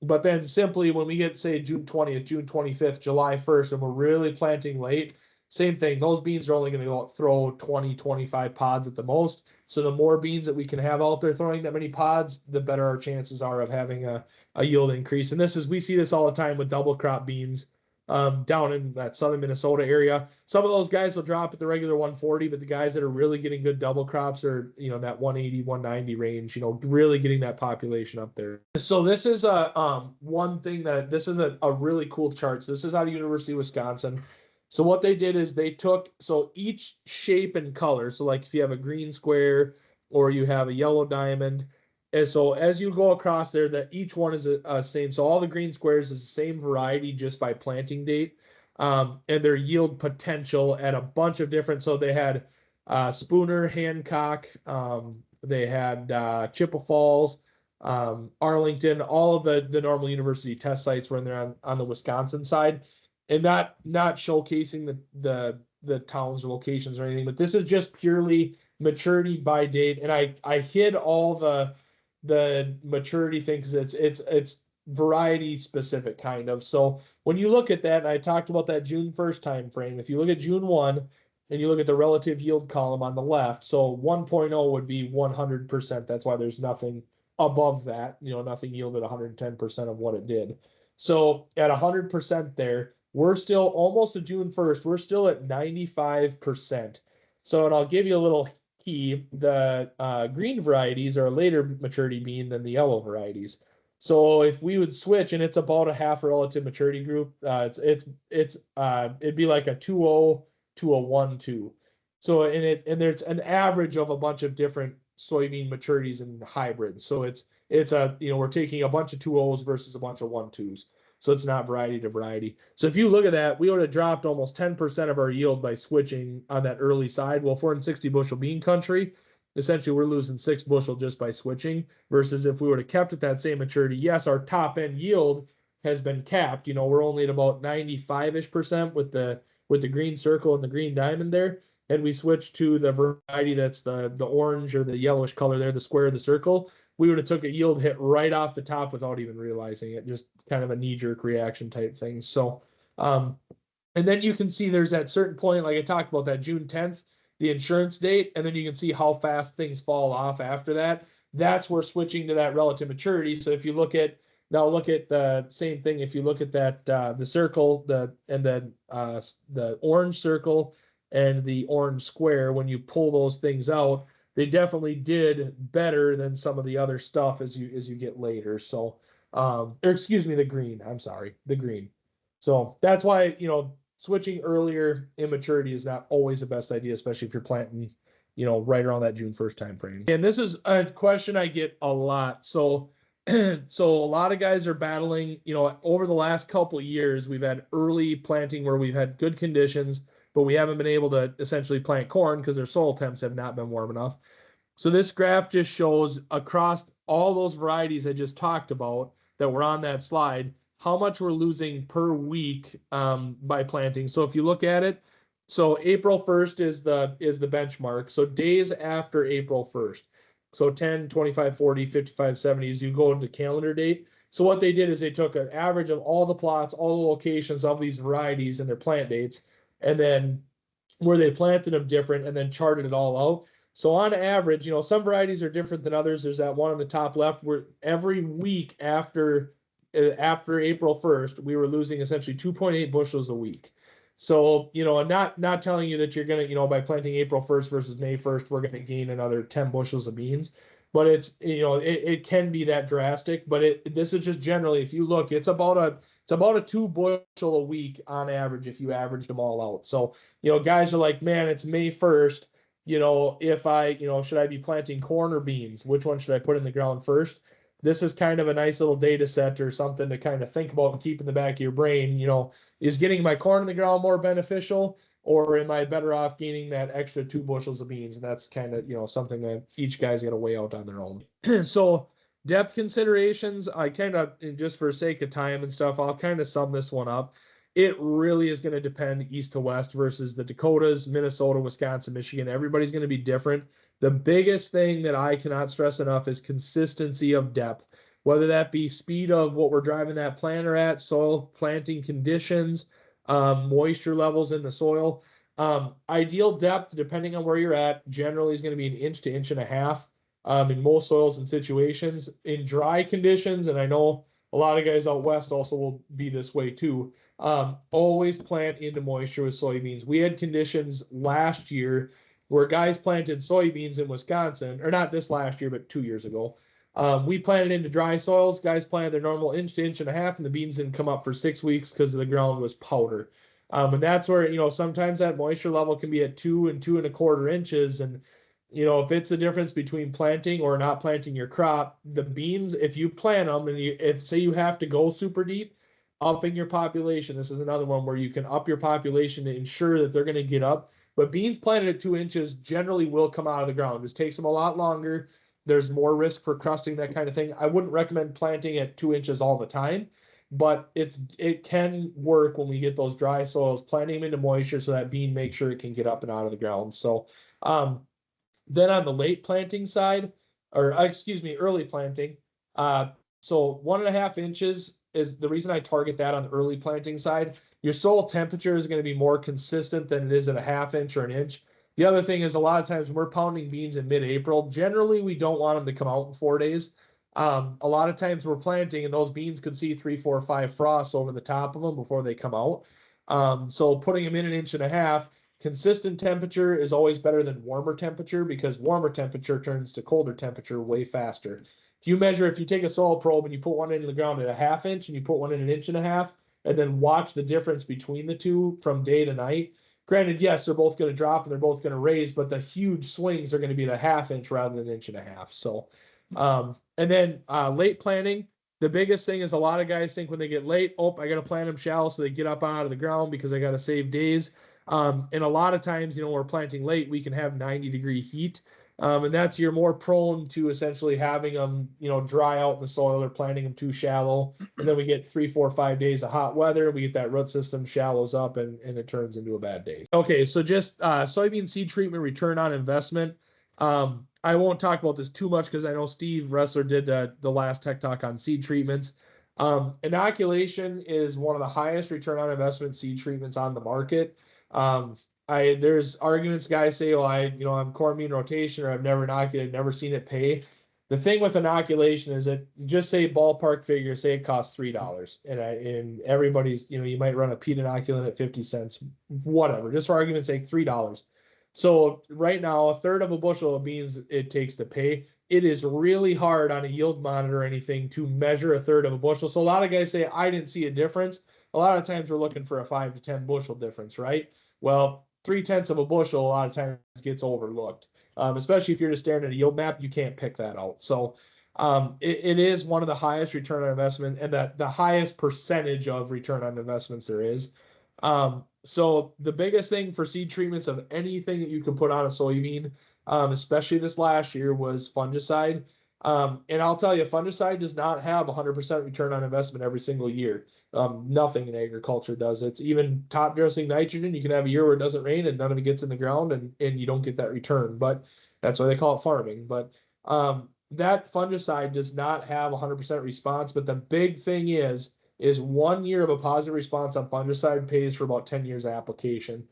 But then simply when we get, say, June 20th, June 25th, July 1st, and we're really planting late, same thing. Those beans are only going to throw 20, 25 pods at the most. So the more beans that we can have out there throwing that many pods, the better our chances are of having a yield increase. And we see this all the time with double crop beans down in that southern Minnesota area. Some of those guys will drop at the regular 140, but the guys that are really getting good double crops are, that 180, 190 range, really getting that population up there. So this is one thing this is a really cool chart. So this is out of University of Wisconsin. So what they did is they took, so each shape and color, so like if you have a green square or you have a yellow diamond, and so as you go across there, that each one is a same. So all the green squares is the same variety just by planting date, and their yield potential at a bunch of different. So they had Spooner, Hancock, they had Chippewa Falls, Arlington, all of the normal university test sites were in there on the Wisconsin side. And not showcasing the towns or locations or anything, but this is just purely maturity by date. And I hid all the maturity things. It's variety specific kind of. So when you look at that, and I talked about that June 1st time frame, if you look at June 1 and you look at the relative yield column on the left, so 1.0 would be 100%. That's why there's nothing above that, nothing yielded 110% of what it did. So at 100% there, we're still almost to June 1st. We're still at 95%. So, and I'll give you a little key. The green varieties are a later maturity bean than the yellow varieties. So if we would switch, and it's about a half relative maturity group, it'd be like a 2.0 to a 1.2. So and there's an average of a bunch of different soybean maturities and hybrids. So it's we're taking a bunch of 2.0s versus a bunch of 1.2s. So it's not variety to variety. So if you look at that, we would have dropped almost 10% of our yield by switching on that early side. Well, if we're in 60 bushel bean country, essentially we're losing 6 bushel just by switching, versus if we would have kept at that same maturity, yes, our top end yield has been capped. We're only at about 95-ish% with the green circle and the green diamond there. and we switched to the variety that's the orange or the yellowish color there, the square of the circle, we would have took a yield hit right off the top without even realizing it. Just kind of a knee-jerk reaction type thing. So, and then you can see there's that certain point, like I talked about, that June 10th, the insurance date, and then you can see how fast things fall off after that. That's where switching to that relative maturity. So if you look at the same thing, if you look at that the circle, the orange circle and the orange square, when you pull those things out, they definitely did better than some of the other stuff as you get later. So, or excuse me, the green. I'm sorry, the green. So that's why, switching earlier in maturity is not always the best idea, especially if you're planting, right around that June 1st time frame. And this is a question I get a lot. So a lot of guys are battling, over the last couple of years, we've had early planting where we've had good conditions, but we haven't been able to essentially plant corn because their soil temps have not been warm enough. So this graph just shows across all those varieties I just talked about that were on that slide, how much we're losing per week by planting. So if you look at it, so April 1st is the benchmark. So days after April 1st. So 10, 25, 40, 55, 70 as you go into calendar date. So what they did is they took an average of all the plots, all the locations of these varieties and their plant dates, and then where they planted them different, and then charted it all out. So on average, some varieties are different than others. There's that one on the top left where every week after April 1st, we were losing essentially 2.8 bushels a week. So, not telling you that you're going to, by planting April 1st versus May 1st, we're going to gain another 10 bushels of beans. But it's, it can be that drastic. But this is just generally, if you look, it's about a 2 bushel a week on average if you averaged them all out. So, guys are like, man, it's May 1st. If I, should I be planting corn or beans? Which one should I put in the ground first? This is kind of a nice little data set or something to kind of think about and keep in the back of your brain. Is getting my corn in the ground more beneficial, or am I better off gaining that extra 2 bushels of beans? And that's kind of, something that each guy's got to weigh out on their own. So depth considerations, I kind of, just for sake of time and stuff, I'll kind of sum this one up. It really is going to depend east to west versus the Dakotas, Minnesota, Wisconsin, Michigan. Everybody's going to be different. The biggest thing that I cannot stress enough is consistency of depth, whether that be speed of what we're driving that planter at, soil planting conditions, moisture levels in the soil. Ideal depth, depending on where you're at, generally is going to be 1 inch to 1.5 inches in most soils and situations. In dry conditions, and I know a lot of guys out west also will be this way too, always plant into moisture with soybeans. We had conditions last year where guys planted soybeans in Wisconsin, or not this last year, but 2 years ago. We planted into dry soils. Guys planted their normal 1 to 1.5 inches, and the beans didn't come up for 6 weeks because the ground was powder. And that's where, sometimes that moisture level can be at 2 and 2.25 inches. And, if it's the difference between planting or not planting your crop, the beans, if you plant them and if say you have to go super deep, upping your population. This is another one where you can up your population to ensure that they're going to get up. But beans planted at 2 inches generally will come out of the ground. This takes them a lot longer. There's more risk for crusting, that kind of thing. I wouldn't recommend planting at 2 inches all the time, but it can work when we get those dry soils, planting them into moisture so that bean makes sure it can get up and out of the ground. So then on the late planting side, or excuse me, early planting, so 1.5 inches is the reason I target that on the early planting side. Your soil temperature is going to be more consistent than it is at 1/2 inch or 1 inch. The other thing is a lot of times when we're pounding beans in mid-April, generally we don't want them to come out in 4 days. A lot of times we're planting and those beans could see 3, 4, 5 frosts over the top of them before they come out. So putting them in 1.5 inches, consistent temperature is always better than warmer temperature because warmer temperature turns to colder temperature way faster. If you take a soil probe and you put one into the ground at 1/2 inch and you put one in 1.5 inches, and then watch the difference between the two from day to night. Granted, yes, they're both going to drop and they're both going to raise, but the huge swings are going to be the 1/2 inch rather than 1.5 inches. So, and then late planting, the biggest thing is a lot of guys think when they get late, I got to plant them shallow so they get up out of the ground because I got to save days. And a lot of times, we're planting late, we can have 90-degree heat. And that's, you're more prone to essentially having them, dry out in the soil or planting them too shallow. And then we get 3, 4, 5 days of hot weather. We get that root system shallows up and it turns into a bad day. Okay, so just soybean seed treatment return on investment. I won't talk about this too much because I know Steve Ressler did the last tech talk on seed treatments. Inoculation is one of the highest return on investment seed treatments on the market. There's arguments guys say, well, I'm corn bean rotation or I've never inoculated, never seen it pay. The thing with inoculation is that just say ballpark figure, say it costs $3 and everybody's, you might run a peat inoculant at 50 cents, whatever, just for argument's sake, $3. So right now, 1/3 of a bushel of beans it takes to pay. It is really hard on a yield monitor or anything to measure 1/3 of a bushel. So a lot of guys say, I didn't see a difference. A lot of times we're looking for a 5 to 10 bushel difference, right? Well, 3/10 of a bushel a lot of times gets overlooked, especially if you're just staring at a yield map. You can't pick that out. So it is one of the highest return on investment and the highest percentage of return on investments there is. So the biggest thing for seed treatments of anything that you can put on a soybean, especially this last year, was fungicide. And I'll tell you, fungicide does not have 100% return on investment every single year. Nothing in agriculture does. It's even top dressing nitrogen. You can have a year where it doesn't rain and none of it gets in the ground and you don't get that return. But that's why they call it farming. But that fungicide does not have 100% response. But the big thing is 1 year of a positive response on fungicide pays for about 10 years of application.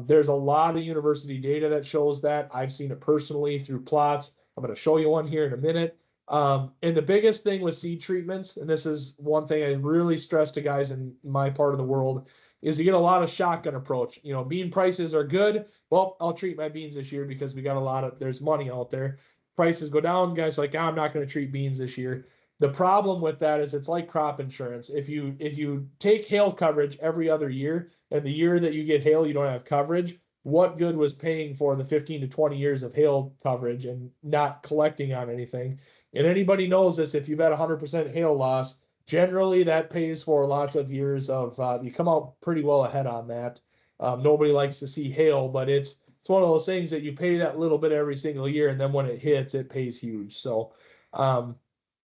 There's a lot of university data that shows that. I've seen it personally through plots. I'm going to show you one here in a minute. And the biggest thing with seed treatments, and this is one thing I really stress to guys in my part of the world, is you get a lot of shotgun approach. Bean prices are good. Well, I'll treat my beans this year because we got there's money out there. Prices go down, guys like, I'm not going to treat beans this year. The problem with that is it's like crop insurance. If you take hail coverage every other year, and the year that you get hail, you don't have coverage, what good was paying for the 15 to 20 years of hail coverage and not collecting on anything? And anybody knows this, if you've had 100% hail loss, generally that pays for lots of years of, you come out pretty well ahead on that. Nobody likes to see hail, but it's one of those things that you pay that little bit every single year, and then when it hits, it pays huge. So,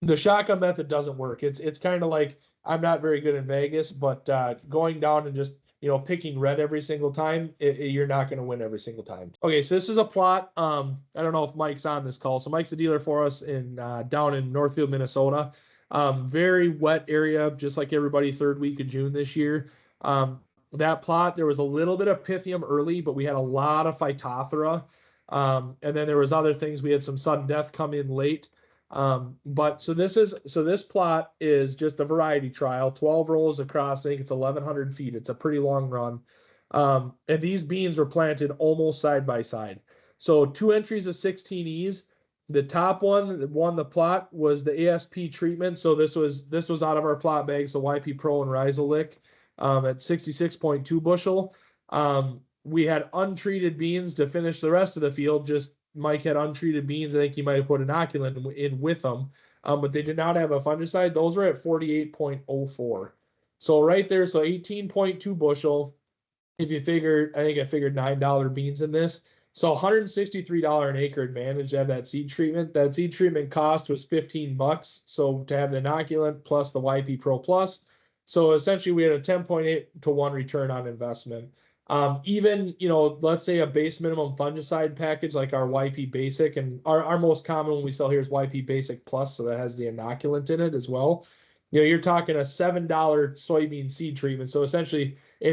the shotgun method doesn't work. It's kind of like, I'm not very good in Vegas, but going down and just picking red every single time, you're not going to win every single time. Okay, so this is a plot. I don't know if Mike's on this call. So Mike's a dealer for us down in Northfield, Minnesota. Very wet area, just like everybody, 3rd week of June this year. That plot, there was a little bit of Pythium early, but we had a lot of Phytophthora. And then there was other things. We had some sudden death come in late. So this plot is just a variety trial, 12 rows across. I think it's 1,100 feet. It's a pretty long run. And these beans were planted almost side by side. So 2 entries of 16Es. The top one that won the plot was the ASP treatment. So this was out of our plot bags, the YP Pro and Rhizolic, at 66.2 bushel. We had untreated beans to finish the rest of the field. Just Mike had untreated beans. I think he might have put inoculant in with them, but they did not have a fungicide. Those were at 48.04. So right there, so 18.2 bushel. If you figured, I think I figured $9 beans in this. So $163 an acre advantage to have that seed treatment. That seed treatment cost was $15. So to have the inoculant plus the YP Pro Plus. So essentially we had a 10.8 to 1 return on investment. Even, let's say a base minimum fungicide package like our YP Basic, and our most common one we sell here is YP Basic Plus, so that has the inoculant in it as well. You're talking a $7 soybean seed treatment. So essentially, I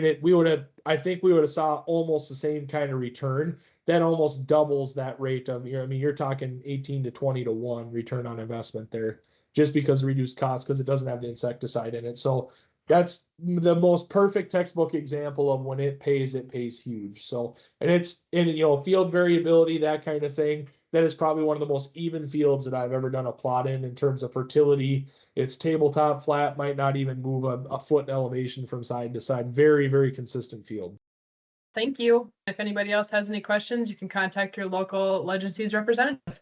think we would have saw almost the same kind of return. That almost doubles that rate of, you're talking 18 to 20 to 1 return on investment there, just because of reduced cost, because it doesn't have the insecticide in it. So that's the most perfect textbook example of when it pays huge. So, and field variability, that kind of thing, that is probably one of the most even fields that I've ever done a plot in terms of fertility. It's tabletop flat, might not even move a foot in elevation from side to side. Very, very consistent field. Thank you. If anybody else has any questions, you can contact your local Legend Seeds representative.